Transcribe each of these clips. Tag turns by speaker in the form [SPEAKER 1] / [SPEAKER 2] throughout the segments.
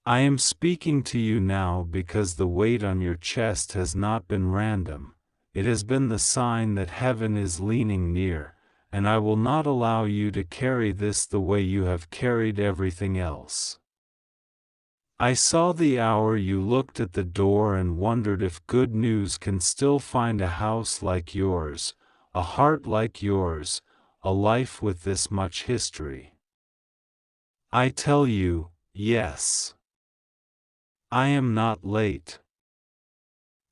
[SPEAKER 1] I am speaking to you now because the weight on your chest has not been random, it has been the sign that heaven is leaning near, and I will not allow you to carry this the way you have carried everything else. I saw the hour you looked at the door and wondered if good news can still find a house like yours, a heart like yours, a life with this much history. I tell you, yes. I am not late.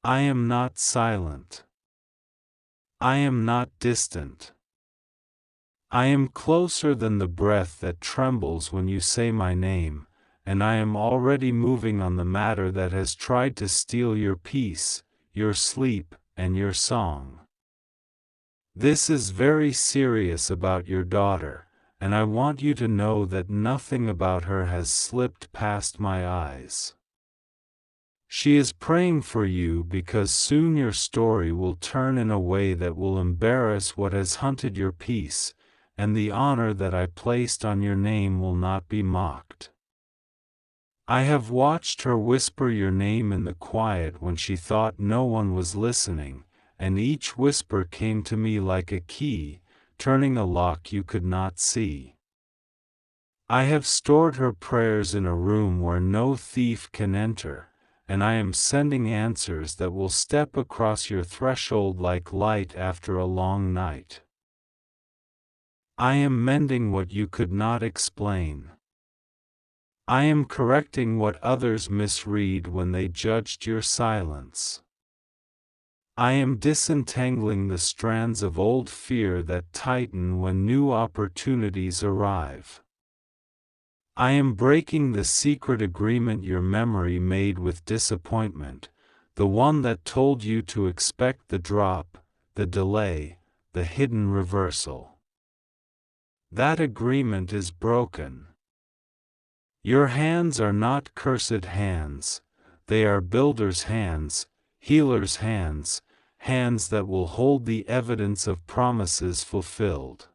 [SPEAKER 1] I am not silent. I am not distant. I am closer than the breath that trembles when you say my name, and I am already moving on the matter that has tried to steal your peace, your sleep, and your song. This is very serious about your daughter, and I want you to know that nothing about her has slipped past my eyes. She is praying for you because soon your story will turn in a way that will embarrass what has hunted your peace, and the honor that I placed on your name will not be mocked. I have watched her whisper your name in the quiet when she thought no one was listening, and each whisper came to me like a key, turning a lock you could not see. I have stored her prayers in a room where no thief can enter, and I am sending answers that will step across your threshold like light after a long night. I am mending what you could not explain. I am correcting what others misread when they judged your silence. I am disentangling the strands of old fear that tighten when new opportunities arrive. I am breaking the secret agreement your memory made with disappointment, the one that told you to expect the drop, the delay, the hidden reversal. That agreement is broken. Your hands are not cursed hands, they are builders' hands, healers' hands, hands that will hold the evidence of promises fulfilled.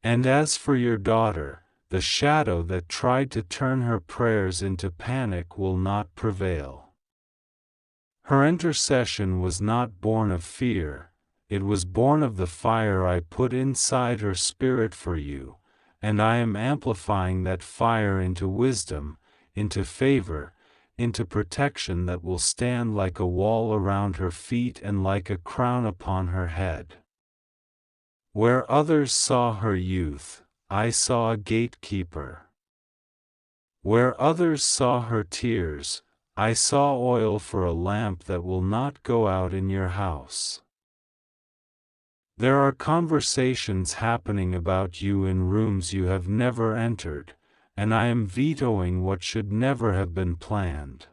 [SPEAKER 1] And as for your daughter, the shadow that tried to turn her prayers into panic will not prevail. Her intercession was not born of fear, it was born of the fire I put inside her spirit for you, and I am amplifying that fire into wisdom, into favor, into protection that will stand like a wall around her feet and like a crown upon her head. Where others saw her youth, I saw a gatekeeper. Where others saw her tears, I saw oil for a lamp that will not go out in your house. There are conversations happening about you in rooms you have never entered, and I am vetoing what should never have been planned.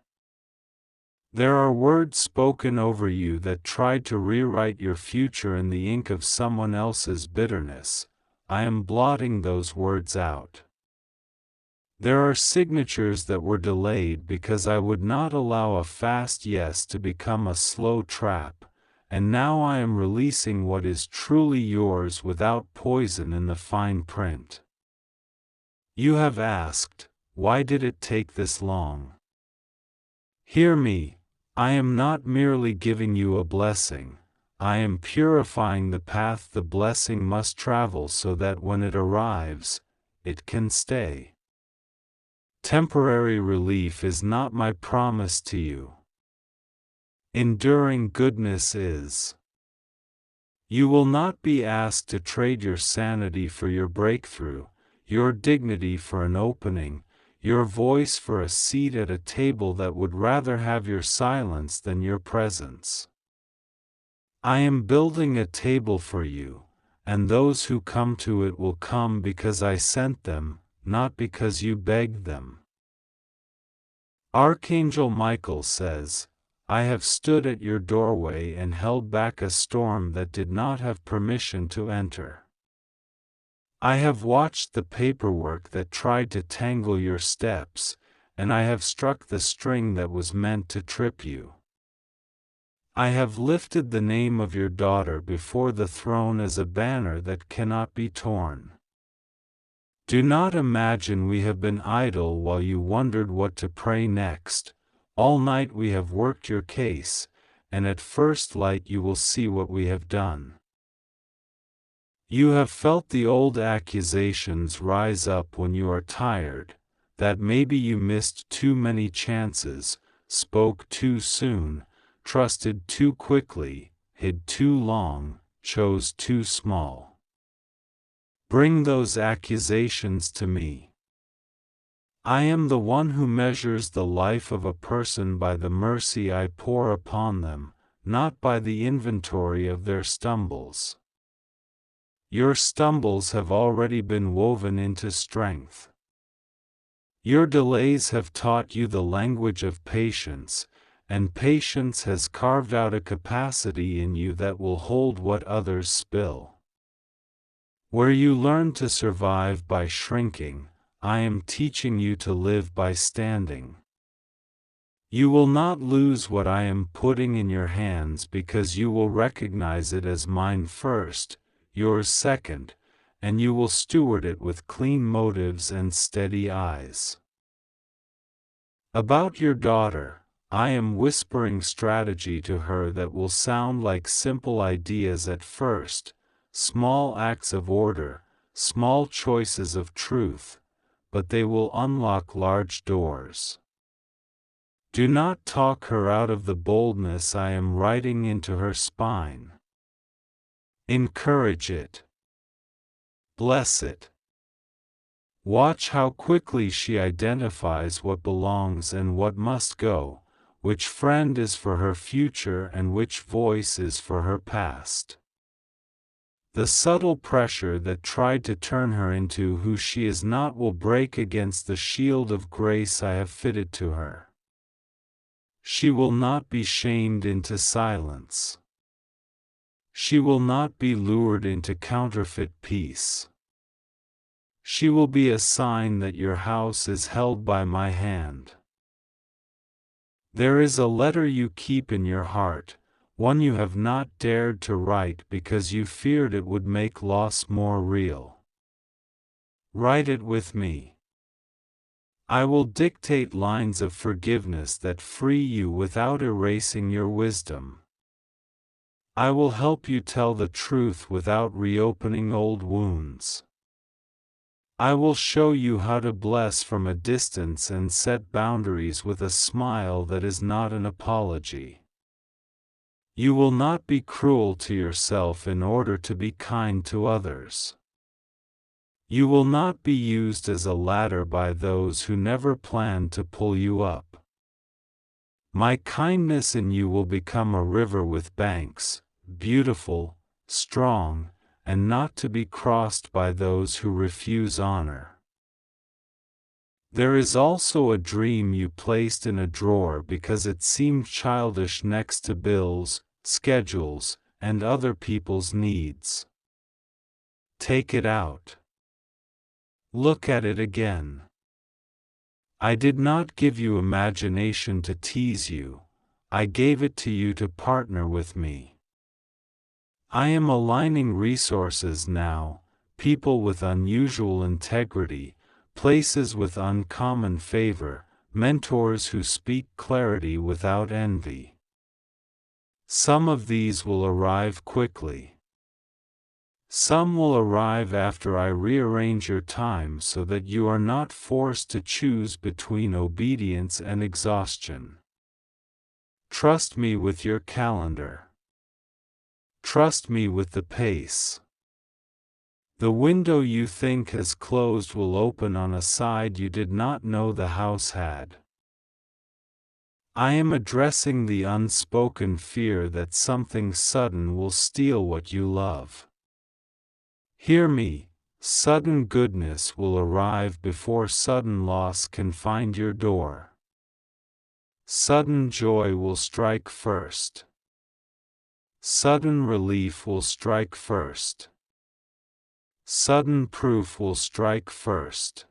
[SPEAKER 1] There are words spoken over you that tried to rewrite your future in the ink of someone else's bitterness. I am blotting those words out. There are signatures that were delayed because I would not allow a fast yes to become a slow trap, and now I am releasing what is truly yours without poison in the fine print. You have asked, why did it take this long? Hear me, I am not merely giving you a blessing, I am purifying the path the blessing must travel so that when it arrives, it can stay. Temporary relief is not my promise to you. Enduring goodness is. You will not be asked to trade your sanity for your breakthrough, your dignity for an opening, your voice for a seat at a table that would rather have your silence than your presence. I am building a table for you, and those who come to it will come because I sent them, not because you begged them. Archangel Michael says, I have stood at your doorway and held back a storm that did not have permission to enter. I have watched the paperwork that tried to tangle your steps, and I have struck the string that was meant to trip you. I have lifted the name of your daughter before the throne as a banner that cannot be torn. Do not imagine we have been idle while you wondered what to pray next. All night we have worked your case, and at first light you will see what we have done. You have felt the old accusations rise up when you are tired, that maybe you missed too many chances, spoke too soon, trusted too quickly, hid too long, chose too small. Bring those accusations to me. I am the one who measures the life of a person by the mercy I pour upon them, not by the inventory of their stumbles. Your stumbles have already been woven into strength. Your delays have taught you the language of patience, and patience has carved out a capacity in you that will hold what others spill. Where you learn to survive by shrinking, I am teaching you to live by standing. You will not lose what I am putting in your hands because you will recognize it as mine first, yours second, and you will steward it with clean motives and steady eyes. About your daughter, I am whispering strategy to her that will sound like simple ideas at first, small acts of order, small choices of truth, but they will unlock large doors. Do not talk her out of the boldness I am writing into her spine. Encourage it. Bless it. Watch how quickly she identifies what belongs and what must go, which friend is for her future and which voice is for her past. The subtle pressure that tried to turn her into who she is not will break against the shield of grace I have fitted to her. She will not be shamed into silence. She will not be lured into counterfeit peace. She will be a sign that your house is held by my hand. There is a letter you keep in your heart, one you have not dared to write because you feared it would make loss more real. Write it with me. I will dictate lines of forgiveness that free you without erasing your wisdom. I will help you tell the truth without reopening old wounds. I will show you how to bless from a distance and set boundaries with a smile that is not an apology. You will not be cruel to yourself in order to be kind to others. You will not be used as a ladder by those who never planned to pull you up. My kindness in you will become a river with banks, beautiful, strong, and not to be crossed by those who refuse honor. There is also a dream you placed in a drawer because it seemed childish next to bills, schedules, and other people's needs. Take it out. Look at it again. I did not give you imagination to tease you, I gave it to you to partner with me. I am aligning resources now, people with unusual integrity, places with uncommon favor, mentors who speak clarity without envy. Some of these will arrive quickly. Some will arrive after I rearrange your time so that you are not forced to choose between obedience and exhaustion. Trust me with your calendar. Trust me with the pace. The window you think has closed will open on a side you did not know the house had. I am addressing the unspoken fear that something sudden will steal what you love. Hear me, sudden goodness will arrive before sudden loss can find your door. Sudden joy will strike first. Sudden relief will strike first. Sudden proof will strike first.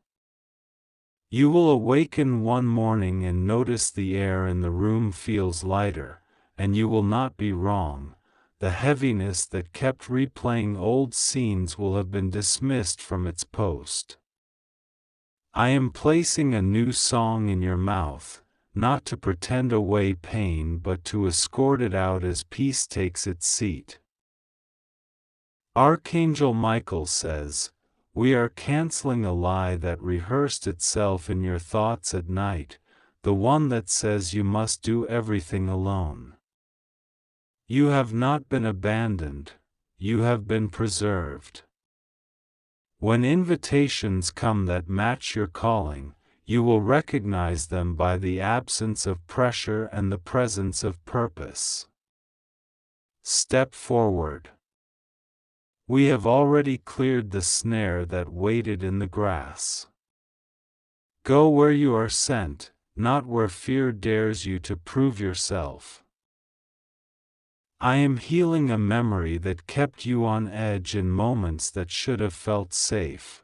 [SPEAKER 1] You will awaken one morning and notice the air in the room feels lighter, and you will not be wrong. The heaviness that kept replaying old scenes will have been dismissed from its post. I am placing a new song in your mouth, not to pretend away pain but to escort it out as peace takes its seat. Archangel Michael says, "We are canceling a lie that rehearsed itself in your thoughts at night, the one that says you must do everything alone. You have not been abandoned, you have been preserved. When invitations come that match your calling, you will recognize them by the absence of pressure and the presence of purpose. Step forward. We have already cleared the snare that waited in the grass. Go where you are sent, not where fear dares you to prove yourself. I am healing a memory that kept you on edge in moments that should have felt safe.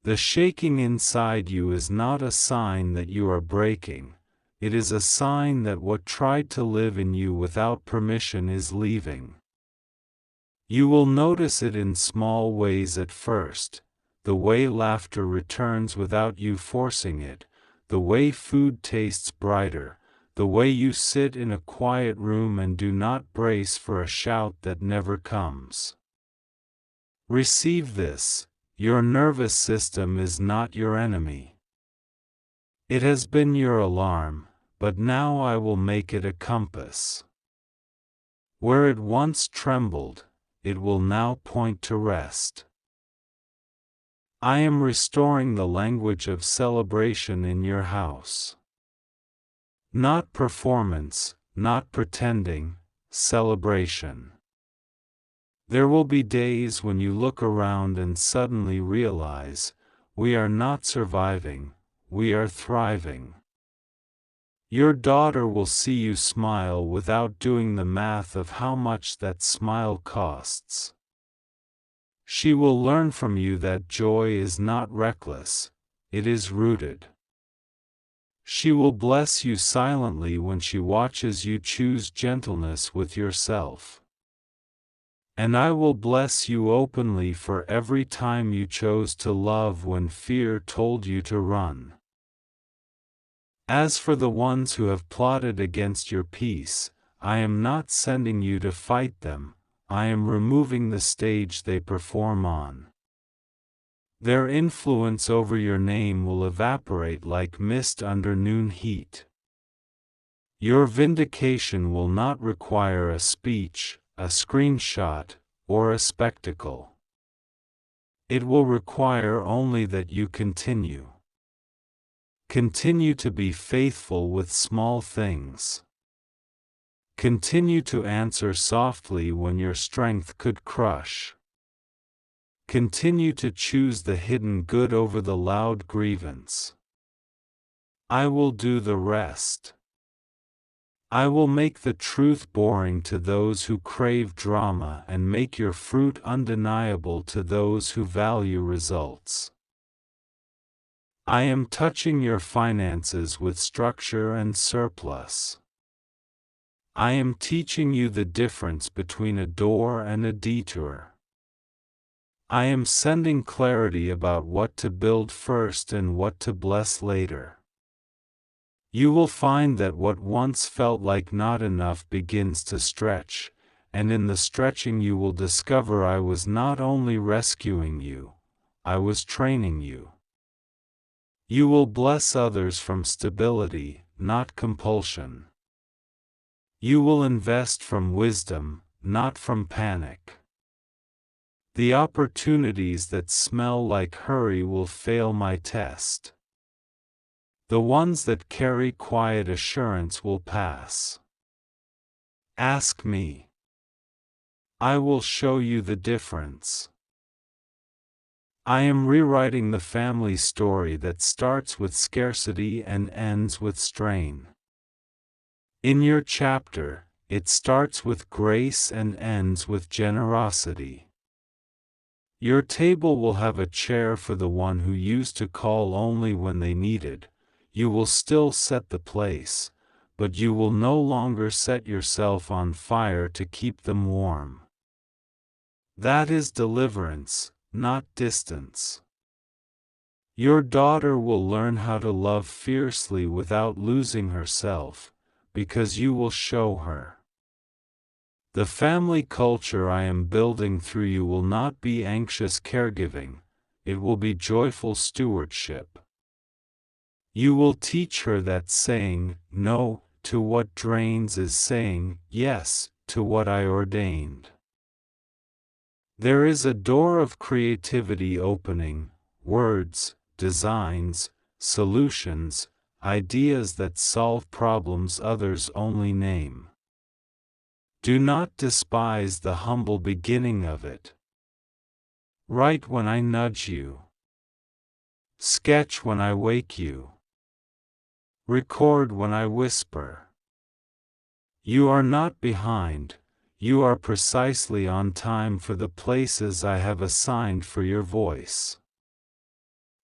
[SPEAKER 1] The shaking inside you is not a sign that you are breaking, it is a sign that what tried to live in you without permission is leaving. You will notice it in small ways at first, the way laughter returns without you forcing it, the way food tastes brighter, the way you sit in a quiet room and do not brace for a shout that never comes. Receive this, your nervous system is not your enemy. It has been your alarm, but now I will make it a compass. Where it once trembled, it will now point to rest. I am restoring the language of celebration in your house. Not performance, not pretending, celebration. There will be days when you look around and suddenly realize, we are not surviving, we are thriving. Your daughter will see you smile without doing the math of how much that smile costs. She will learn from you that joy is not reckless, it is rooted. She will bless you silently when she watches you choose gentleness with yourself. And I will bless you openly for every time you chose to love when fear told you to run. As for the ones who have plotted against your peace, I am not sending you to fight them, I am removing the stage they perform on. Their influence over your name will evaporate like mist under noon heat. Your vindication will not require a speech, a screenshot, or a spectacle. It will require only that you continue. Continue to be faithful with small things. Continue to answer softly when your strength could crush. Continue to choose the hidden good over the loud grievance. I will do the rest. I will make the truth boring to those who crave drama and make your fruit undeniable to those who value results. I am touching your finances with structure and surplus. I am teaching you the difference between a door and a detour. I am sending clarity about what to build first and what to bless later. You will find that what once felt like not enough begins to stretch, and in the stretching you will discover I was not only rescuing you, I was training you. You will bless others from stability, not compulsion. You will invest from wisdom, not from panic. The opportunities that smell like hurry will fail my test. The ones that carry quiet assurance will pass. Ask me. I will show you the difference. I am rewriting the family story that starts with scarcity and ends with strain. In your chapter, it starts with grace and ends with generosity. Your table will have a chair for the one who used to call only when they needed. You will still set the place, but you will no longer set yourself on fire to keep them warm. That is deliverance, not distance. Your daughter will learn how to love fiercely without losing herself, because you will show her. The family culture I am building through you will not be anxious caregiving, it will be joyful stewardship. You will teach her that saying no to what drains is saying yes to what I ordained. There is a door of creativity opening, words, designs, solutions, ideas that solve problems others only name. Do not despise the humble beginning of it. Write when I nudge you. Sketch when I wake you. Record when I whisper. You are not behind, you are precisely on time for the places I have assigned for your voice.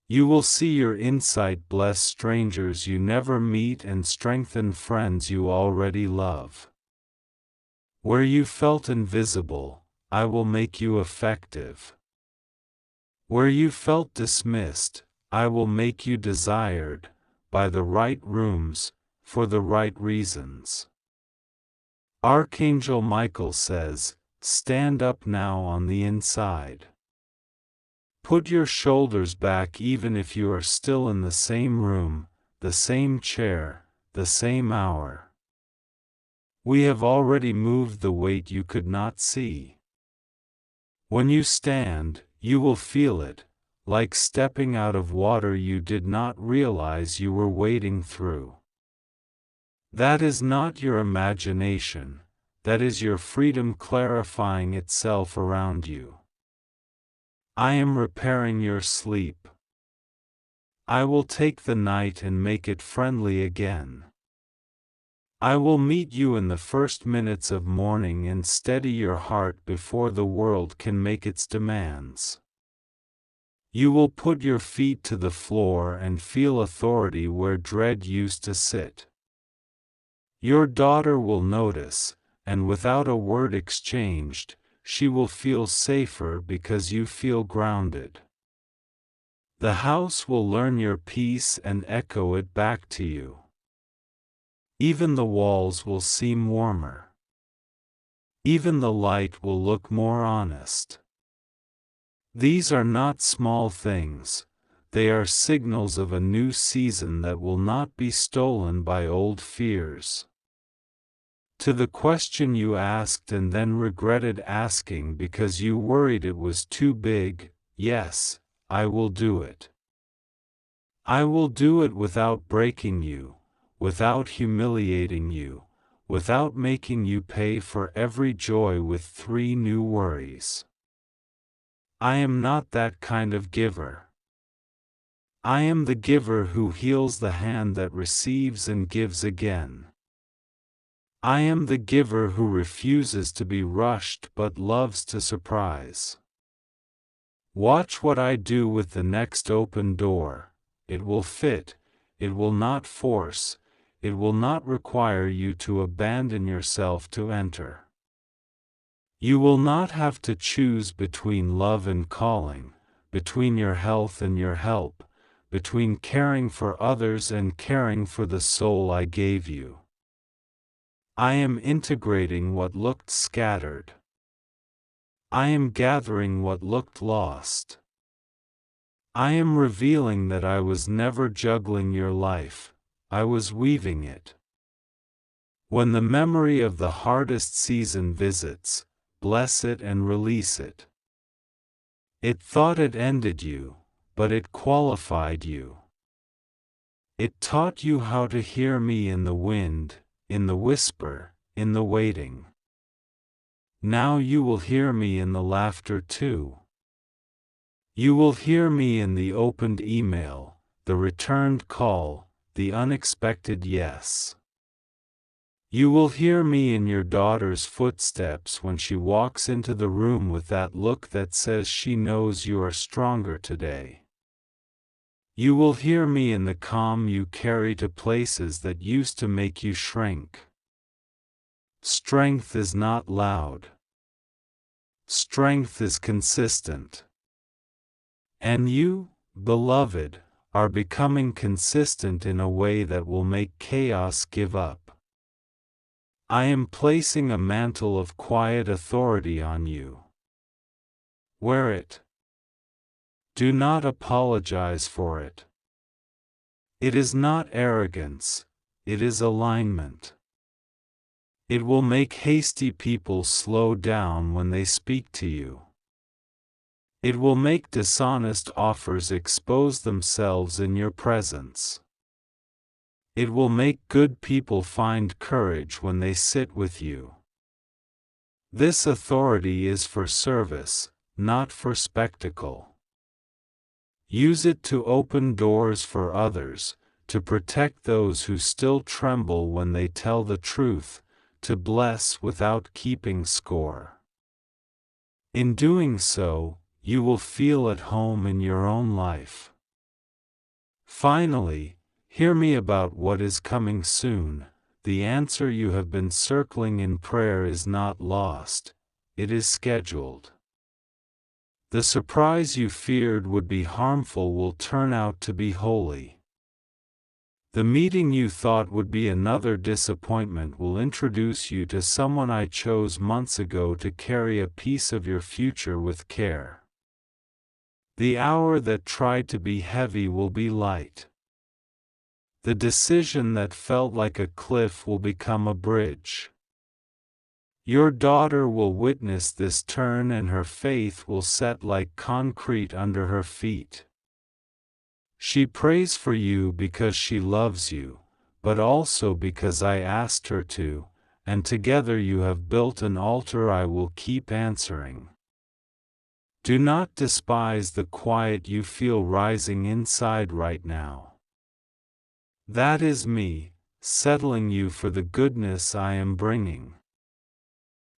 [SPEAKER 1] You will see your insight bless strangers you never meet and strengthen friends you already love. Where you felt invisible, I will make you effective. Where you felt dismissed, I will make you desired, by the right rooms, for the right reasons. Archangel Michael says, stand up now on the inside. Put your shoulders back even if you are still in the same room, the same chair, the same hour. We have already moved the weight you could not see. When you stand, you will feel it, like stepping out of water you did not realize you were wading through. That is not your imagination, that is your freedom clarifying itself around you. I am repairing your sleep. I will take the night and make it friendly again. I will meet you in the first minutes of morning and steady your heart before the world can make its demands. You will put your feet to the floor and feel authority where dread used to sit. Your daughter will notice, and without a word exchanged, she will feel safer because you feel grounded. The house will learn your peace and echo it back to you. Even the walls will seem warmer. Even the light will look more honest. These are not small things, they are signals of a new season that will not be stolen by old fears. To the question you asked and then regretted asking because you worried it was too big, yes, I will do it. I will do it without breaking you, without humiliating you, without making you pay for every joy with 3 new worries. I am not that kind of giver. I am the giver who heals the hand that receives and gives again. I am the giver who refuses to be rushed but loves to surprise. Watch what I do with the next open door. It will fit, it will not force, it will not require you to abandon yourself to enter. You will not have to choose between love and calling, between your health and your help, between caring for others and caring for the soul I gave you. I am integrating what looked scattered. I am gathering what looked lost. I am revealing that I was never juggling your life, I was weaving it. When the memory of the hardest season visits, bless it and release it. It thought it ended you, but it qualified you. It taught you how to hear me in the wind, in the whisper, in the waiting. Now you will hear me in the laughter too. You will hear me in the opened email, the returned call, the unexpected yes. You will hear me in your daughter's footsteps when she walks into the room with that look that says she knows you are stronger today. You will hear me in the calm you carry to places that used to make you shrink. Strength is not loud. Strength is consistent. And you, beloved, are becoming consistent in a way that will make chaos give up. I am placing a mantle of quiet authority on you. Wear it. Do not apologize for it. It is not arrogance, it is alignment. It will make hasty people slow down when they speak to you. It will make dishonest offers expose themselves in your presence. It will make good people find courage when they sit with you. This authority is for service, not for spectacle. Use it to open doors for others, to protect those who still tremble when they tell the truth, to bless without keeping score. In doing so, you will feel at home in your own life. Finally, hear me about what is coming soon. The answer you have been circling in prayer is not lost, it is scheduled. The surprise you feared would be harmful will turn out to be holy. The meeting you thought would be another disappointment will introduce you to someone I chose months ago to carry a piece of your future with care. The hour that tried to be heavy will be light. The decision that felt like a cliff will become a bridge. Your daughter will witness this turn and her faith will set like concrete under her feet. She prays for you because she loves you, but also because I asked her to, and together you have built an altar I will keep answering. Do not despise the quiet you feel rising inside right now. That is me, settling you for the goodness I am bringing.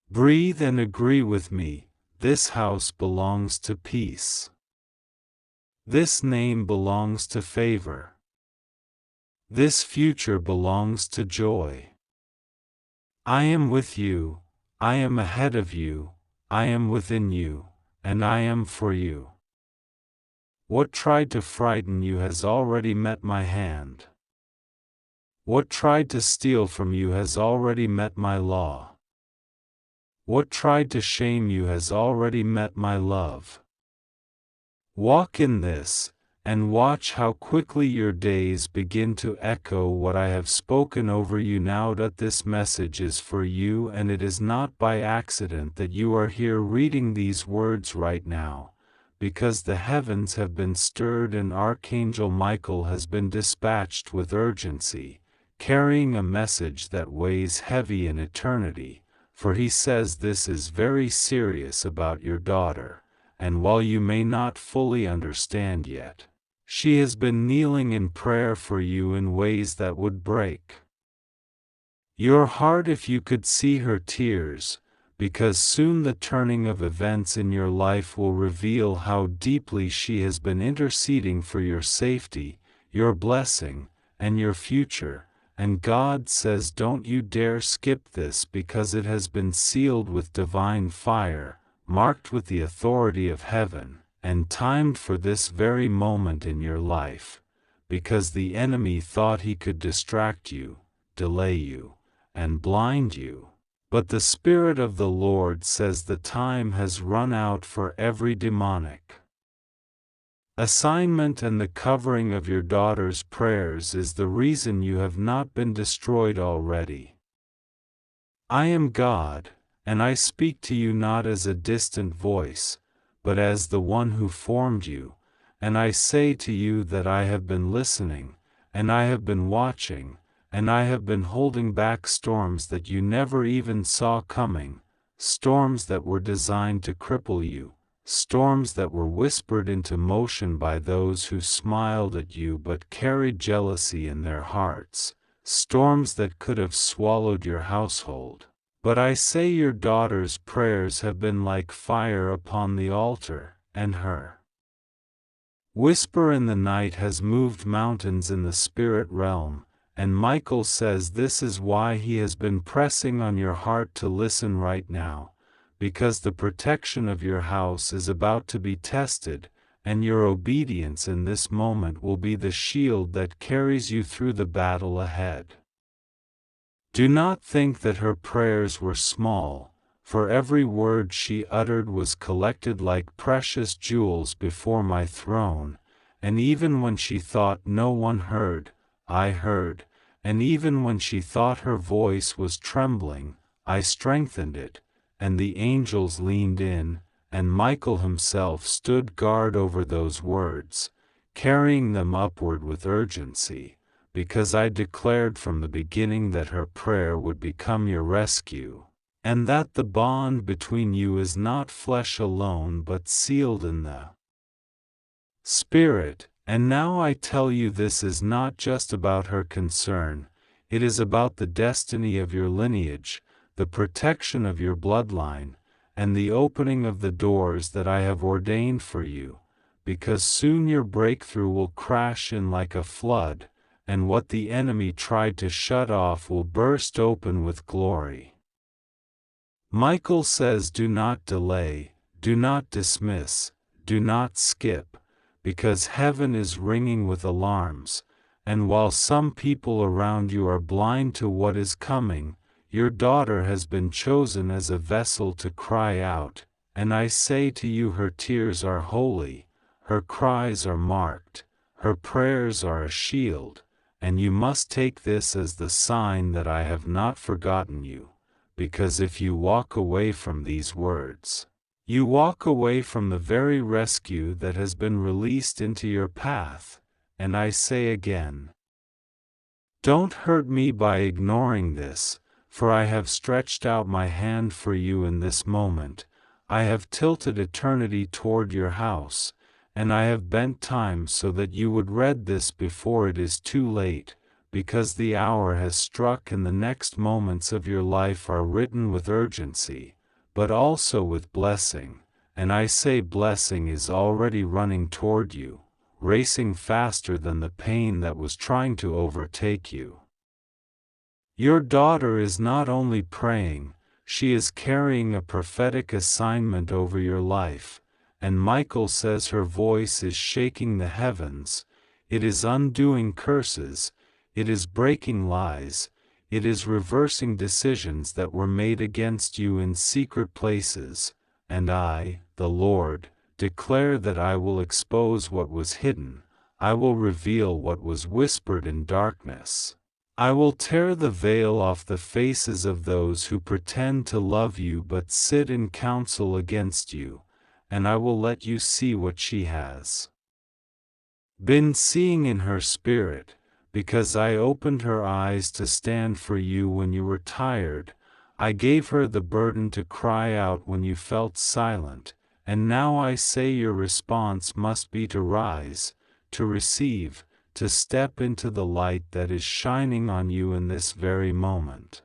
[SPEAKER 1] Breathe and agree with me, this house belongs to peace. This name belongs to favor. This future belongs to joy. I am with you, I am ahead of you, I am within you, and I am for you. What tried to frighten you has already met my hand. What tried to steal from you has already met my law. What tried to shame you has already met my love. Walk in this, and watch how quickly your days begin to echo what I have spoken over you now that this message is for you, and it is not by accident that you are here reading these words right now, because the heavens have been stirred and Archangel Michael has been dispatched with urgency, carrying a message that weighs heavy in eternity. For he says this is very serious about your daughter, and while you may not fully understand yet, she has been kneeling in prayer for you in ways that would break your heart if you could see her tears, because soon the turning of events in your life will reveal how deeply she has been interceding for your safety, your blessing, and your future. And God says don't you dare skip this because it has been sealed with divine fire, marked with the authority of heaven, and timed for this very moment in your life, because the enemy thought he could distract you, delay you, and blind you. But the Spirit of the Lord says the time has run out for every demonic assignment, and the covering of your daughter's prayers is the reason you have not been destroyed already. I am God, and I speak to you not as a distant voice, but as the one who formed you, and I say to you that I have been listening, and I have been watching, and I have been holding back storms that you never even saw coming, storms that were designed to cripple you, storms that were whispered into motion by those who smiled at you but carried jealousy in their hearts, storms that could have swallowed your household. But I say your daughter's prayers have been like fire upon the altar, and her whisper in the night has moved mountains in the spirit realm, and Michael says this is why he has been pressing on your heart to listen right now, because the protection of your house is about to be tested, and your obedience in this moment will be the shield that carries you through the battle ahead. Do not think that her prayers were small, for every word she uttered was collected like precious jewels before my throne, and even when she thought no one heard, I heard, and even when she thought her voice was trembling, I strengthened it, and the angels leaned in, and Michael himself stood guard over those words, carrying them upward with urgency, because I declared from the beginning that her prayer would become your rescue, and that the bond between you is not flesh alone but sealed in the Spirit. And now I tell you, this is not just about her concern, it is about the destiny of your lineage, the protection of your bloodline, and the opening of the doors that I have ordained for you, because soon your breakthrough will crash in like a flood, and what the enemy tried to shut off will burst open with glory. Michael says, do not delay, do not dismiss, do not skip, because heaven is ringing with alarms, and while some people around you are blind to what is coming, your daughter has been chosen as a vessel to cry out, and I say to you, her tears are holy, her cries are marked, her prayers are a shield, and you must take this as the sign that I have not forgotten you, because if you walk away from these words, you walk away from the very rescue that has been released into your path, and I say again, don't hurt me by ignoring this, for I have stretched out my hand for you in this moment, I have tilted eternity toward your house, and I have bent time so that you would read this before it is too late, because the hour has struck and the next moments of your life are written with urgency, but also with blessing, and I say blessing is already running toward you, racing faster than the pain that was trying to overtake you. Your daughter is not only praying, she is carrying a prophetic assignment over your life, and Michael says her voice is shaking the heavens, it is undoing curses, it is breaking lies, it is reversing decisions that were made against you in secret places, and I, the Lord, declare that I will expose what was hidden, I will reveal what was whispered in darkness. I will tear the veil off the faces of those who pretend to love you but sit in counsel against you, and I will let you see what she has been seeing in her spirit, because I opened her eyes to stand for you when you were tired, I gave her the burden to cry out when you felt silent, and now I say your response must be to rise, to receive, to step into the light that is shining on you in this very moment.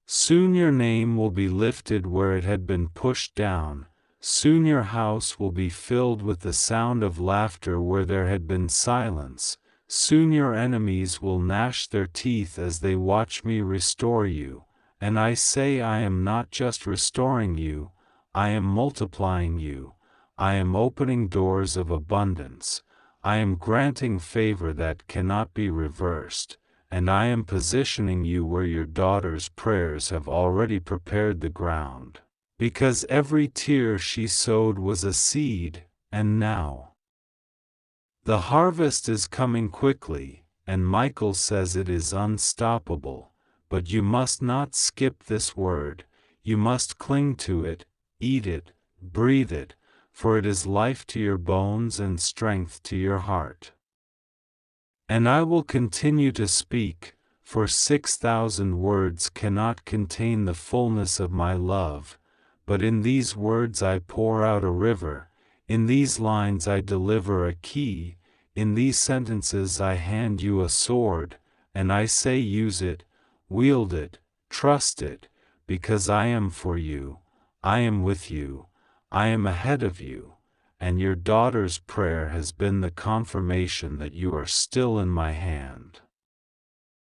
[SPEAKER 1] Soon your name will be lifted where it had been pushed down, soon your house will be filled with the sound of laughter where there had been silence, soon your enemies will gnash their teeth as they watch me restore you, and I say I am not just restoring you, I am multiplying you, I am opening doors of abundance, I am granting favor that cannot be reversed, and I am positioning you where your daughter's prayers have already prepared the ground, because every tear she sowed was a seed, and now the harvest is coming quickly, and Michael says it is unstoppable, but you must not skip this word, you must cling to it, eat it, breathe it, for it is life to your bones and strength to your heart. And I will continue to speak, for 6,000 words cannot contain the fullness of my love, but in these words I pour out a river, in these lines I deliver a key, in these sentences I hand you a sword, and I say use it, wield it, trust it, because I am for you, I am with you, I am ahead of you, and your daughter's prayer has been the confirmation that you are still in my hand.